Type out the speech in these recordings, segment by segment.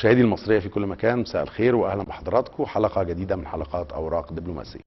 مشاهدي المصرية في كل مكان، مساء الخير وأهلا بحضراتكم حلقة جديدة من حلقات أوراق دبلوماسية.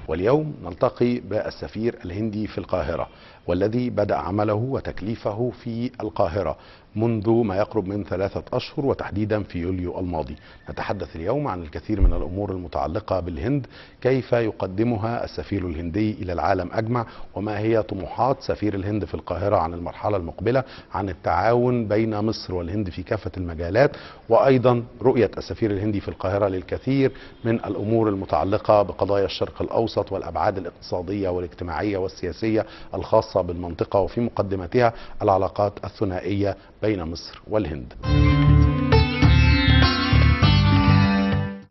واليوم نلتقي بالسفير الهندي في القاهرة، والذي بدأ عمله وتكليفه في القاهرة منذ ما يقرب من 3 أشهر، وتحديدا في يوليو الماضي. نتحدث اليوم عن الكثير من الأمور المتعلقة بالهند، كيف يقدمها السفير الهندي إلى العالم أجمع، وما هي طموحات سفير الهند في القاهرة عن المرحلة المقبلة، عن التعاون بين مصر والهند في كافة المجالات، وأيضا رؤية السفير الهندي في القاهرة للكثير من الأمور المتعلقة بقضايا الشرق الأوسط والأبعاد الاقتصادية والاجتماعية والسياسية الخاصة بالمنطقة، وفي مقدمتها العلاقات الثنائية بين مصر والهند.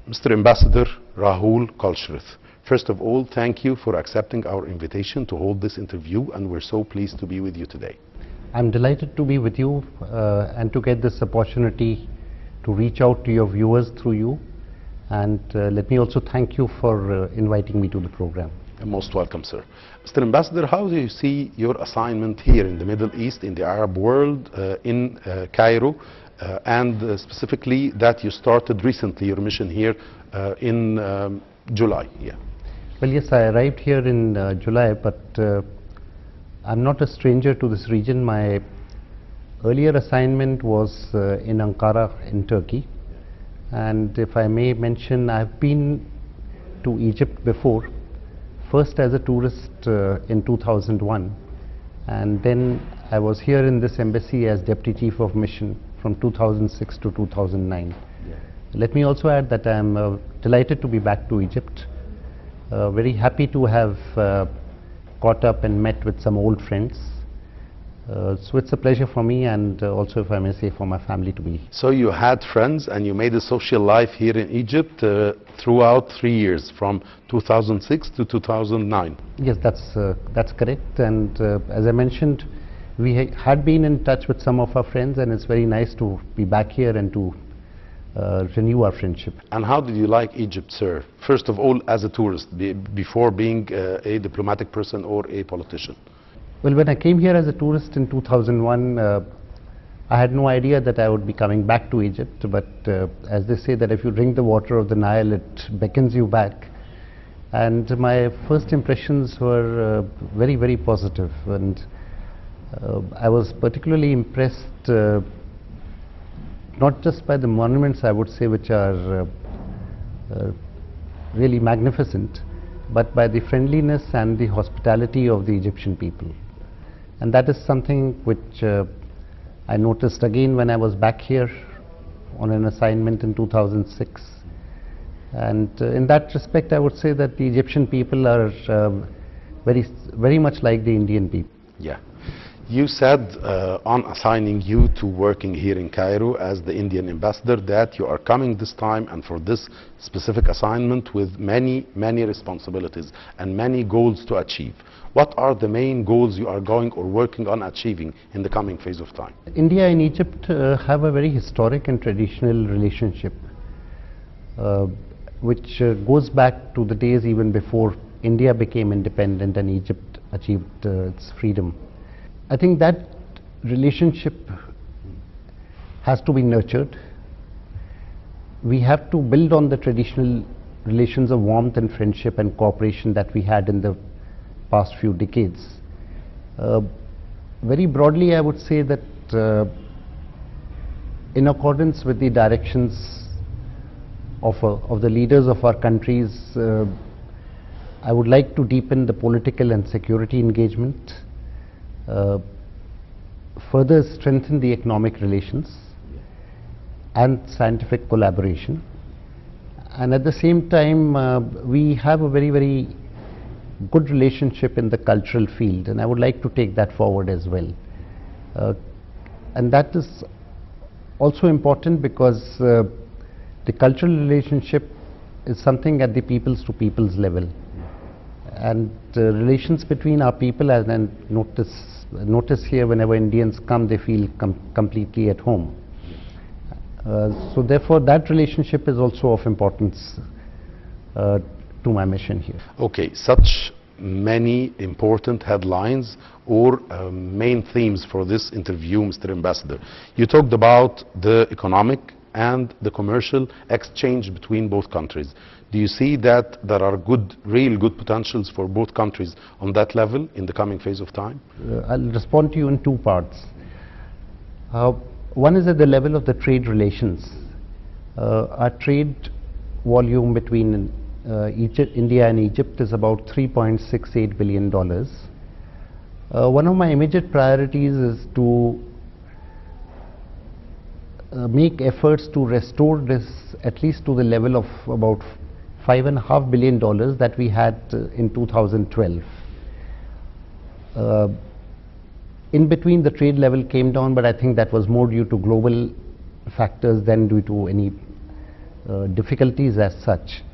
Mr. Ambassador Rahul Kolshert, first of all, thank you for accepting our invitation to hold this interview, and we're so pleased to be with you today. I'm delighted to be with you and to get this opportunity to reach out to your viewers through you, and let me also thank you for inviting me to the program. You're most welcome, sir. Mr. Ambassador, how do you see your assignment here in the Middle East, in the Arab world, in Cairo, and specifically that you started recently your mission here in July? Yeah. Well, yes, I arrived here in July, but I'm not a stranger to this region. My earlier assignment was in Ankara in Turkey, and if I may mention, I've been to Egypt before. First as a tourist in 2001, and then I was here in this embassy as Deputy Chief of Mission from 2006 to 2009. Yeah. Let me also add that I am delighted to be back to Egypt. Very happy to have caught up and met with some old friends. So it's a pleasure for me, and also, if I may say, for my family to be. So you had friends and you made a social life here in Egypt throughout 3 years, from 2006 to 2009. Yes, that's correct. And as I mentioned, we had been in touch with some of our friends, and it's very nice to be back here and to renew our friendship. And how did you like Egypt, sir? First of all, as a tourist, before being a diplomatic person or a politician. Well, when I came here as a tourist in 2001, I had no idea that I would be coming back to Egypt, but as they say that if you drink the water of the Nile, it beckons you back. And my first impressions were very, very positive, and I was particularly impressed not just by the monuments, I would say, which are really magnificent, but by the friendliness and the hospitality of the Egyptian people. And that is something which I noticed again when I was back here on an assignment in 2006. And in that respect, I would say that the Egyptian people are very much like the Indian people. Yeah. You said on assigning you to working here in Cairo as the Indian ambassador that you are coming this time and for this specific assignment with many, many responsibilities and many goals to achieve. What are the main goals you are going or working on achieving in the coming phase of time? India and Egypt have a very historic and traditional relationship, which goes back to the days even before India became independent and Egypt achieved its freedom. I think that relationship has to be nurtured. We have to build on the traditional relations of warmth and friendship and cooperation that we had in the past few decades. Very broadly, I would say that in accordance with the directions of the leaders of our countries, I would like to deepen the political and security engagement, further strengthen the economic relations, and scientific collaboration. And at the same time, we have a very, very good relationship in the cultural field, and I would like to take that forward as well. And that is also important because the cultural relationship is something at the peoples to peoples level, and relations between our people, as I notice here, whenever Indians come, they feel completely at home. So therefore that relationship is also of importance to my mission here. Okay, such many important headlines or main themes for this interview, Mr. Ambassador. You talked about the economic and the commercial exchange between both countries. Do you see that there are real good potentials for both countries on that level in the coming phase of time? I'll respond to you in two parts. One is at the level of the trade relations. Our trade volume between India and Egypt is about $3.68 billion. One of my immediate priorities is to make efforts to restore this at least to the level of about $5.5 billion that we had in 2012. In between, the trade level came down, but I think that was more due to global factors than due to any difficulties as such.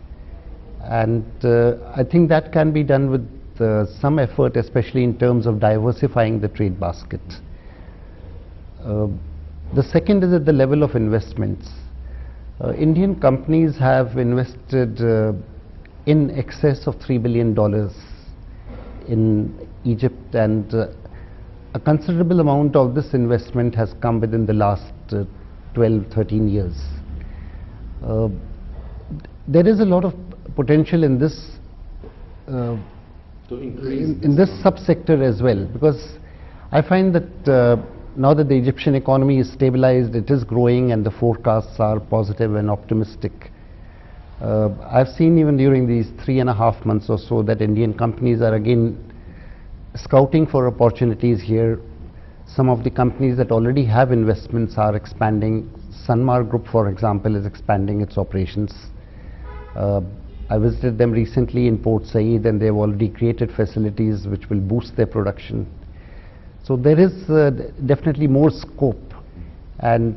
And I think that can be done with some effort, especially in terms of diversifying the trade basket. The second is at the level of investments. Indian companies have invested in excess of $3 billion in Egypt, and a considerable amount of this investment has come within the last 12-13 years. There is a lot of potential in this in this subsector as well, because I find that now that the Egyptian economy is stabilized, it is growing and the forecasts are positive and optimistic. I've seen even during these 3.5 months or so that Indian companies are again scouting for opportunities here. Some of the companies that already have investments are expanding. Sanmar Group, for example, is expanding its operations. I visited them recently in Port Said, and they've already created facilities which will boost their production. So there is definitely more scope, and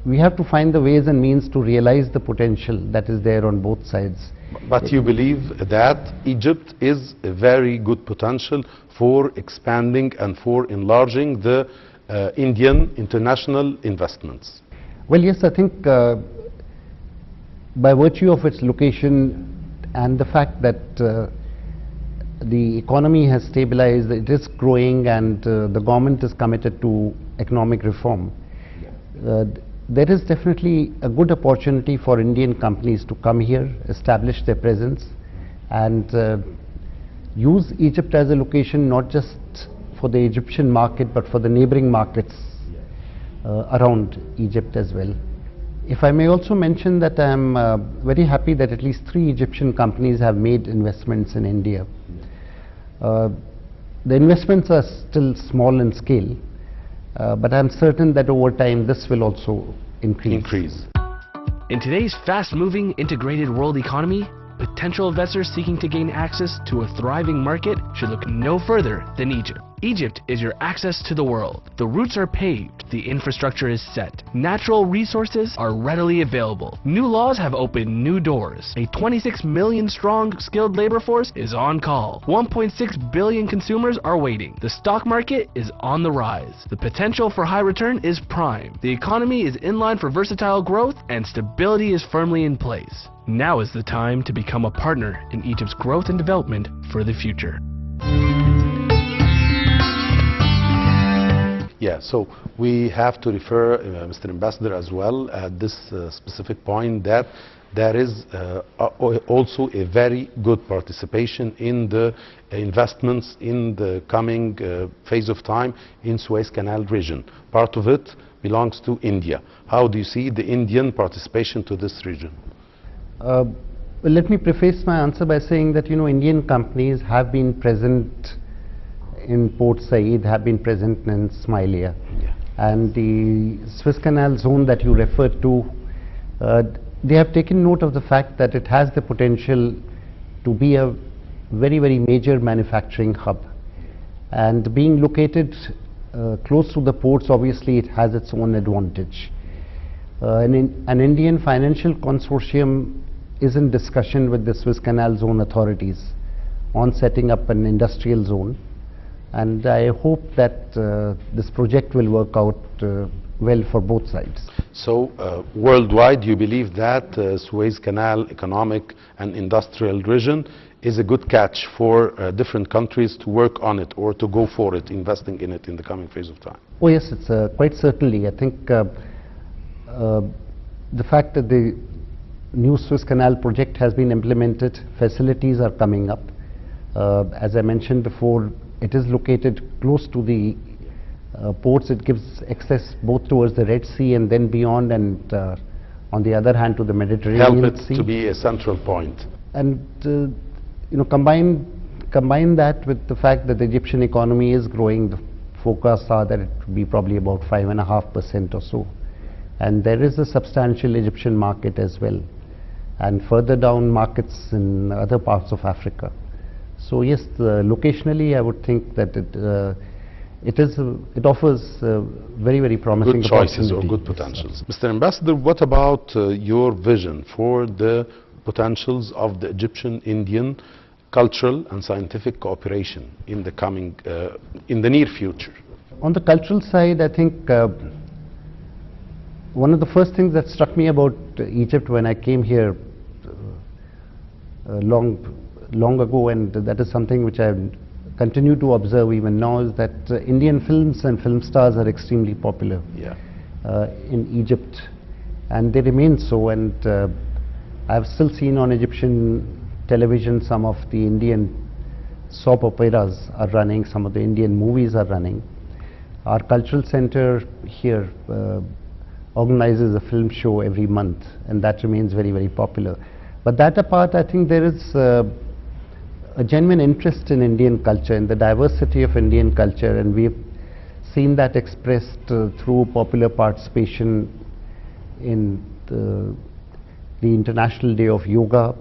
we have to find the ways and means to realize the potential that is there on both sides. But you believe that Egypt is a very good potential for expanding and for enlarging the Indian international investments? Well, yes, I think by virtue of its location and the fact that the economy has stabilized, it is growing, and the government is committed to economic reform, there is definitely a good opportunity for Indian companies to come here, establish their presence, and use Egypt as a location not just for the Egyptian market but for the neighboring markets around Egypt as well. If I may also mention that I am very happy that at least 3 Egyptian companies have made investments in India. The investments are still small in scale, but I am certain that over time this will also increase. In today's fast-moving, integrated world economy, potential investors seeking to gain access to a thriving market should look no further than Egypt. Egypt is your access to the world. The routes are paved, the infrastructure is set, natural resources are readily available. New laws have opened new doors. A 26 million strong skilled labor force is on call. 1.6 billion consumers are waiting. The stock market is on the rise. The potential for high return is prime. The economy is in line for versatile growth, and stability is firmly in place. Now is the time to become a partner in Egypt's growth and development for the future. Yeah, so we have to refer, Mr. Ambassador, as well at this specific point that there is also a very good participation in the investments in the coming phase of time in Suez Canal region. Part of it belongs to India. How do you see the Indian participation to this region? Well, let me preface my answer by saying that, Indian companies have been present in Port Said, have been present in Smilia. And the Suez Canal zone that you referred to, they have taken note of the fact that it has the potential to be a very, very major manufacturing hub. And being located close to the ports, obviously it has its own advantage. An Indian financial consortium is in discussion with the Suez Canal zone authorities on setting up an industrial zone, and I hope that this project will work out well for both sides. So worldwide you believe that Suez Canal economic and industrial region is a good catch for different countries to work on it or to go for it, investing in it in the coming phase of time? Oh yes, it's quite certainly. I think the fact that the new Suez Canal project has been implemented, facilities are coming up. As I mentioned before, it is located close to the ports. It gives access both towards the Red Sea and then beyond, and on the other hand to the Mediterranean Help it Sea. to be a central point. And you know, combine that with the fact that the Egyptian economy is growing. The forecasts are that it will be probably about 5.5% or so, and there is a substantial Egyptian market as well, and further down markets in other parts of Africa. So yes, locationally I would think that it offers very, very promising good choices or opportunity. good potentials. Mr. Ambassador, what about your vision for the potentials of the Egyptian-Indian cultural and scientific cooperation in the coming, in the near future? On the cultural side, I think one of the first things that struck me about Egypt when I came here long ago, and that is something which I continue to observe even now, is that Indian films and film stars are extremely popular in Egypt, and they remain so. And I've still seen on Egyptian television some of the Indian soap operas are running, some of the Indian movies are running. Our cultural center here organizes a film show every month, and that remains very, very popular. But that apart, I think there is a genuine interest in Indian culture, in the diversity of Indian culture, and we've seen that expressed through popular participation in the International Day of Yoga.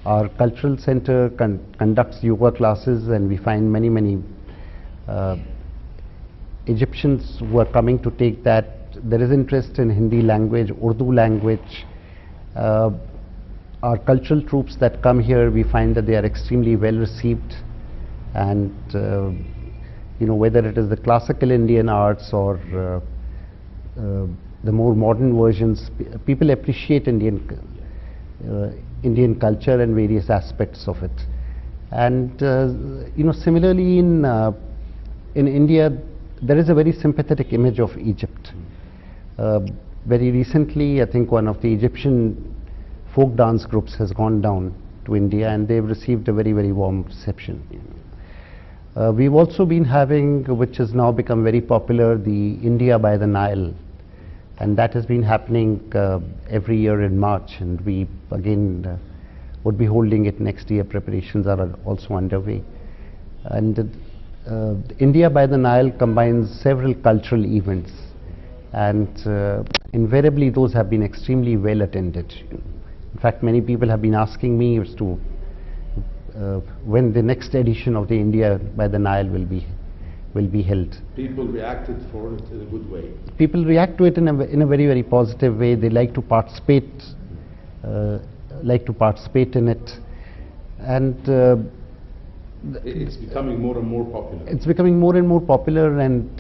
Our cultural center conducts yoga classes, and we find many, many Egyptians who are coming to take that. There is interest in Hindi language, Urdu language. Our cultural troops that come here, we find that they are extremely well received, and you know, whether it is the classical Indian arts or the more modern versions, people appreciate Indian culture and various aspects of it. And you know, similarly in India, there is a very sympathetic image of Egypt. Very recently, I think one of the Egyptian folk dance groups has gone down to India, and they've received a very, very warm reception. We've also been having, which has now become very popular, the India by the Nile, and that has been happening every year in March, and we again would be holding it next year. Preparations are also underway. And India by the Nile combines several cultural events, and invariably those have been extremely well attended. In fact, many people have been asking me as to when the next edition of the India by the Nile will be held. People reacted for it in a good way. People react to it in a very, very positive way. They like to participate, in it, and it's becoming more and more popular. It's becoming more and more popular, and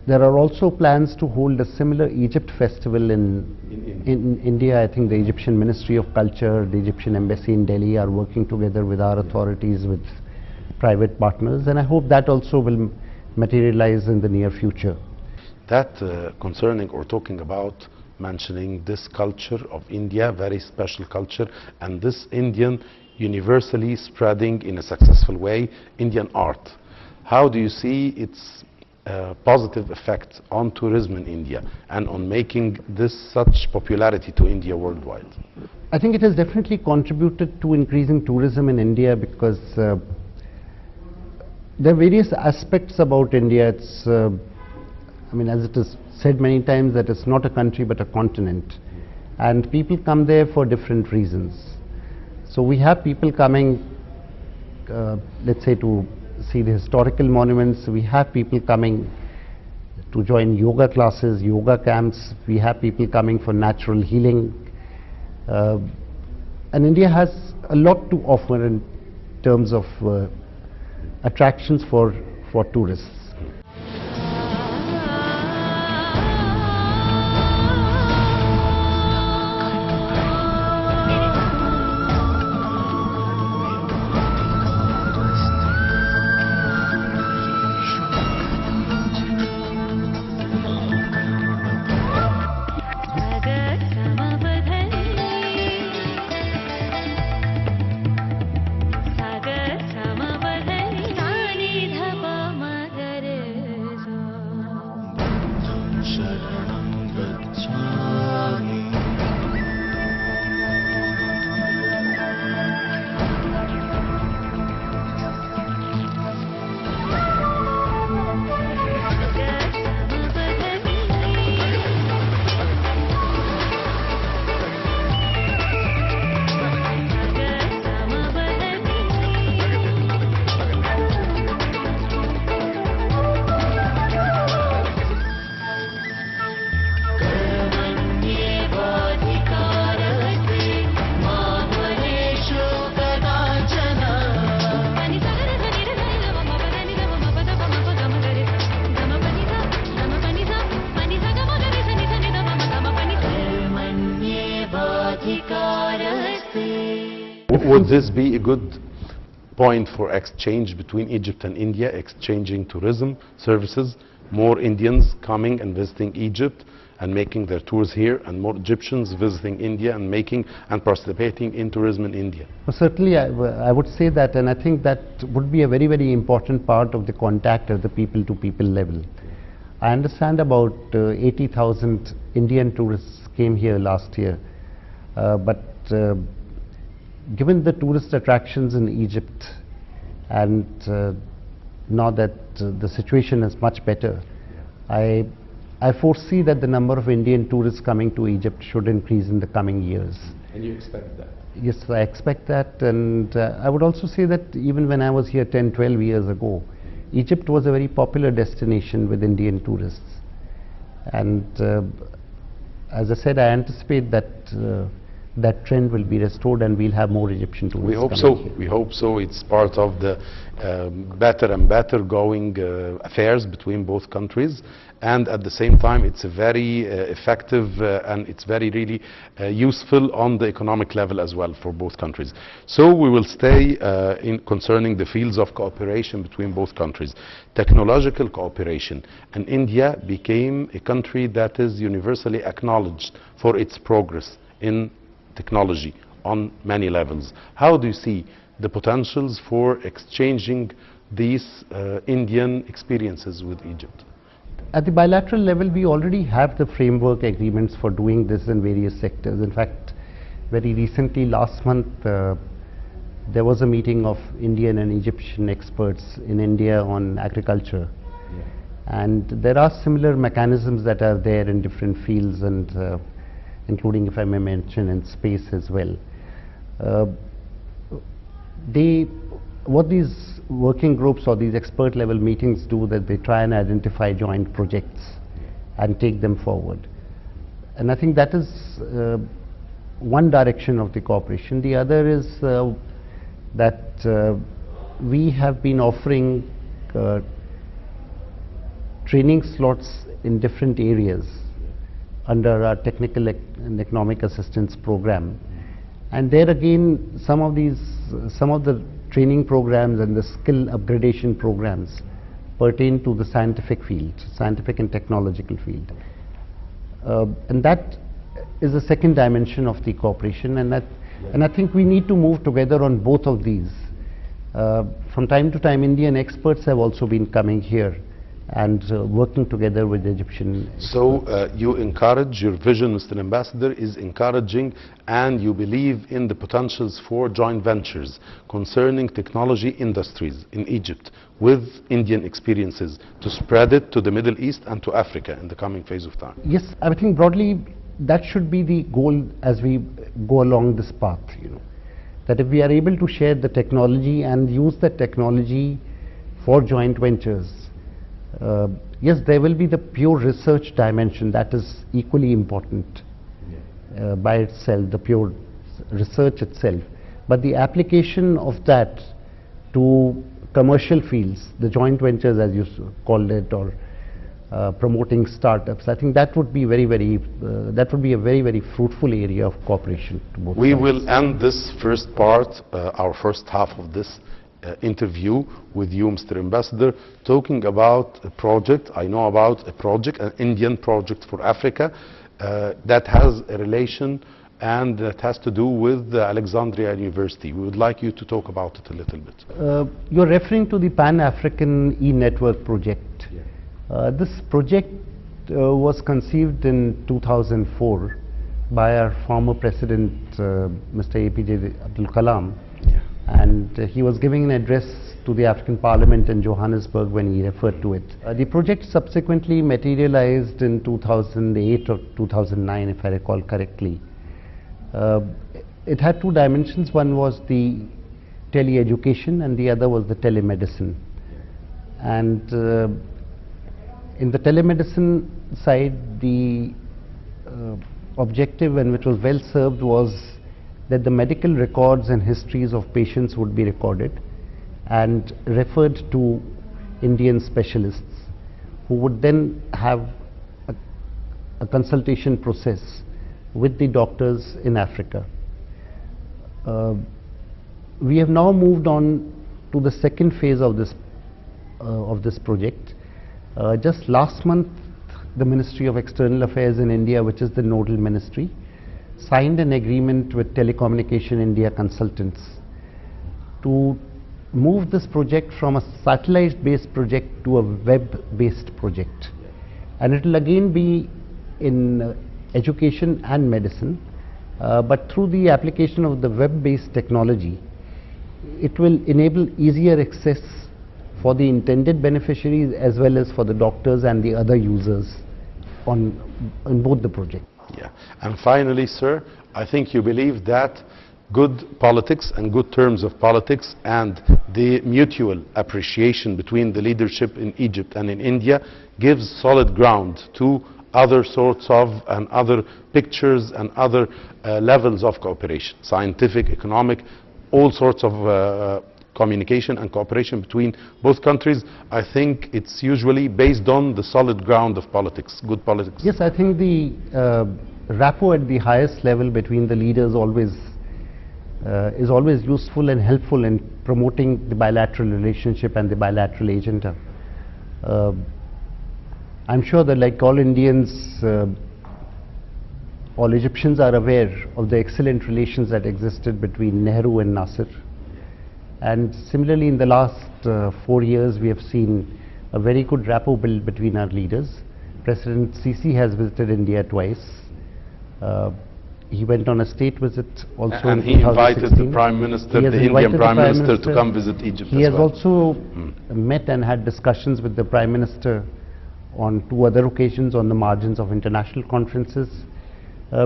there are also plans to hold a similar Egypt festival in India. I think the Egyptian Ministry of Culture, the Egyptian Embassy in Delhi are working together with our authorities, with private partners, and I hope that also will materialize in the near future. That concerning or talking about mentioning this culture of India, very special culture, and this Indian universally spreading in a successful way, Indian art. How do you see its positive effect on tourism in India and on making this such popularity to India worldwide? I think it has definitely contributed to increasing tourism in India, because there are various aspects about India. It's I mean, as it is said many times, that it's not a country but a continent. And people come there for different reasons. So we have people coming, let's say, to see the historical monuments. We have people coming to join yoga classes, yoga camps. We have people coming for natural healing. And India has a lot to offer in terms of attractions for tourists. Would this be a good point for exchange between Egypt and India, exchanging tourism services, more Indians coming and visiting Egypt and making their tours here, and more Egyptians visiting India and making and participating in tourism in India? Well, certainly I would say that, and I think that would be a very, very important part of the contact at the people-to-people level. I understand about 80,000 Indian tourists came here last year, but given the tourist attractions in Egypt, and now that the situation is much better, I foresee that the number of Indian tourists coming to Egypt should increase in the coming years. And you expect that? Yes, I expect that, and I would also say that even when I was here 10, 12 years ago, Egypt was a very popular destination with Indian tourists. And as I said, I anticipate that that trend will be restored and we'll have more Egyptian tourists. We hope coming so. here. We hope so. It's part of the better and better going affairs between both countries, and at the same time it's a very effective and it's very really useful on the economic level as well for both countries. So we will stay in concerning the fields of cooperation between both countries. Technological cooperation, and India became a country that is universally acknowledged for its progress in technology on many levels. How do you see the potentials for exchanging these Indian experiences with Egypt? At the bilateral level, we already have the framework agreements for doing this in various sectors. In fact, very recently, last month, there was a meeting of Indian and Egyptian experts in India on agriculture. Yeah. And there are similar mechanisms that are there in different fields, and including, if I may mention, in space as well. What these working groups or these expert level meetings do, that they try and identify joint projects and take them forward. And I think that is one direction of the cooperation. The other is that we have been offering training slots in different areas under our technical and economic assistance program. And there again, some of the training programs and the skill upgradation programs pertain to the scientific field, scientific and technological field. And that is the second dimension of the cooperation, and I think we need to move together on both of these. From time to time, Indian experts have also been coming here and working together with the Egyptian. So you encourage, your vision, Mr. Ambassador, is encouraging, and you believe in the potentials for joint ventures concerning technology industries in Egypt with Indian experiences to spread it to the Middle East and to Africa in the coming phase of time. Yes, I think broadly that should be the goal as we go along this path, you know, that if we are able to share the technology and use the technology for joint ventures, yes, there will be the pure research dimension that is equally important by itself, the pure research itself, but the application of that to commercial fields, the joint ventures as you called it, or promoting startups, I think that would be a very fruitful area of cooperation to both We sides. will end this first part, our first half of this interview with you, Mr. Ambassador, talking about a project. I know about a project, an Indian project for Africa, that has a relation and that has to do with the Alexandria University. We would like you to talk about it a little bit. You're referring to the Pan-African E-Network project. This project was conceived in 2004 by our former president, Mr. APJ Abdul Kalam, and he was giving an address to the African Parliament in Johannesburg when he referred to it. The project subsequently materialized in 2008 or 2009, if I recall correctly. It had two dimensions. One was the tele-education and the other was the telemedicine. And in the telemedicine side, the objective, and which was well served, was that the medical records and histories of patients would be recorded and referred to Indian specialists, who would then have a consultation process with the doctors in Africa. We have now moved on to the second phase of this project. Just last month, the Ministry of External Affairs in India, which is the nodal ministry, signed an agreement with Telecommunication India Consultants to move this project from a satellite-based project to a web-based project. And it will again be in education and medicine, but through the application of the web-based technology, it will enable easier access for the intended beneficiaries as well as for the doctors and the other users on both the project. Yeah. And finally, sir, I think you believe that good politics and good terms of politics and the mutual appreciation between the leadership in Egypt and in India gives solid ground to other sorts of and other pictures and other levels of cooperation, scientific, economic, all sorts of communication and cooperation between both countries. I think it's usually based on the solid ground of politics, good politics. Yes, I think the rapport at the highest level between the leaders is always useful and helpful in promoting the bilateral relationship and the bilateral agenda. I'm sure that, like all Indians, all Egyptians are aware of the excellent relations that existed between Nehru and Nasser. And similarly, in the last 4 years, we have seen a very good rapport built between our leaders. President Sisi has visited India twice. He went on a state visit also and in he invited the Prime Minister, the Indian Prime Minister, to come visit Egypt. He has also met and had discussions with the Prime Minister on 2 other occasions on the margins of international conferences.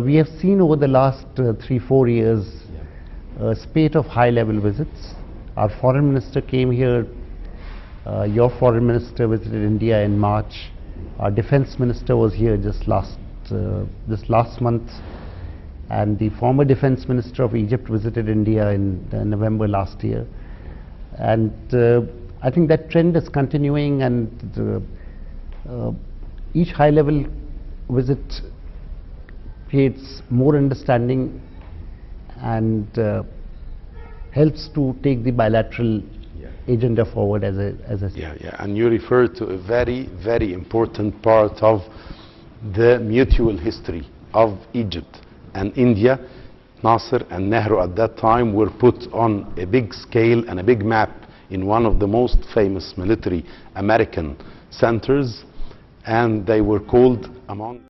We have seen over the last 3-4 years a spate of high-level visits. Our Foreign Minister came here, your Foreign Minister visited India in March, our Defence Minister was here just last month, and the former Defence Minister of Egypt visited India in November last year. And I think that trend is continuing, and each high-level visit creates more understanding and helps to take the bilateral agenda forward as a and you refer to a very, very important part of the mutual history of Egypt and India. Nasser and Nehru at that time were put on a big scale and a big map in one of the most famous military American centers, and they were called among